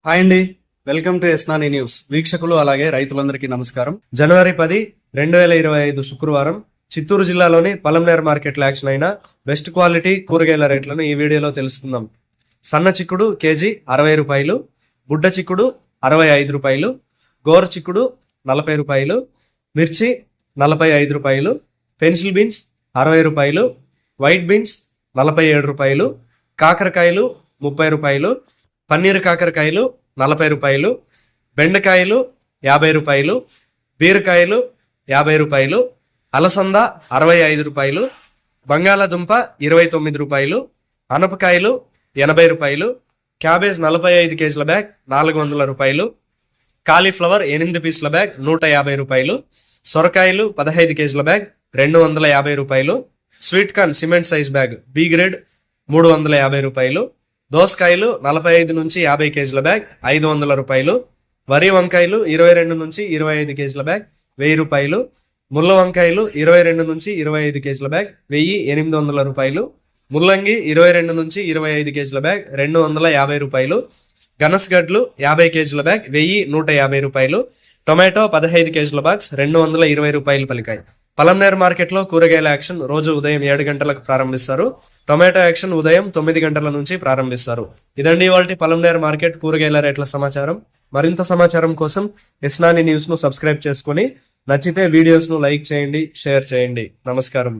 Hi అండి, welcome to ఎస్నాని news. వీక్షకులు అలాగే రైతులందరికీ నమస్కారం. జనవరి 10, 2025 శుక్రవారం చిత్తూరు జిల్లాలోని పలంనేర్ మార్కెట్లో యాక్షన్ అయిన బెస్ట్ క్వాలిటీ కూరగాయల రేట్లను ఈ వీడియోలో తెలుసుకుందాం. సన్న చిక్కుడు కేజీ 60 రూపాయలు, బుడ్డ చిక్కుడు 65 రూపాయలు, గోర చిక్కుడు 40 రూపాయలు, మిర్చి 45 రూపాయలు, పెన్సిల్ బీన్స్ 60 రూపాయలు, వైట్ బీన్స్ 47 రూపాయలు, కాకరకాయలు 30 రూపాయలు, పన్నీర్ కాకరకాయలు 40 రూపాయలు, బెండకాయలు 50 రూపాయలు, బీరకాయలు 50 రూపాయలు, అలసంద 65 రూపాయలు, బంగాళాదుంప 29 రూపాయలు, అనపకాయలు 80 రూపాయలు, క్యాబేజ్ 45 కేజీల బ్యాగ్ 400 రూపాయలు, కాలీఫ్లవర్ 8 పీసుల బ్యాగ్ 150 రూపాయలు, సొరకాయలు 15 కేజీల బ్యాగ్ 250 రూపాయలు, sweet corn cement size bag B grade 350 రూపాయలు, దోసకాయలు 45 నుంచి 50 కేజీల బ్యాగ్ 500 రూపాయలు, వరి వంకాయలు 22 నుంచి 25 కేజీల బ్యాగ్ 1000 రూపాయలు, ముళ్ళ వంకాయలు 22 నుంచి 25 కేజీల బ్యాగ్ 1800 రూపాయలు, ముల్లంగి 22 నుంచి 25 కేజీల బ్యాగ్ 250 రూపాయలు, గనసగడ్లు 50 కేజీల బ్యాగ్ 1150 రూపాయలు, టొమాటో 15 కేజీల బాక్స్ 220 రూపాయలు పలికాయి. పలంనేర్ మార్కెట్లో కూరగాయల యాక్షన్ రోజు ఉదయం 7 గంటలకు ప్రారంభిస్తారు. టొమాటో యాక్షన్ ఉదయం 9 గంటల నుంచి ప్రారంభిస్తారు. ఇదండి ఇవాల్టి పలంనేర్ మార్కెట్ కూరగాయల రేట్ల సమాచారం. మరింత సమాచారం కోసం ఎస్నాని న్యూస్ ను సబ్స్క్రైబ్ చేసుకుని నచ్చితే వీడియోస్ ను లైక్ చేయండి, షేర్ చేయండి. నమస్కారం.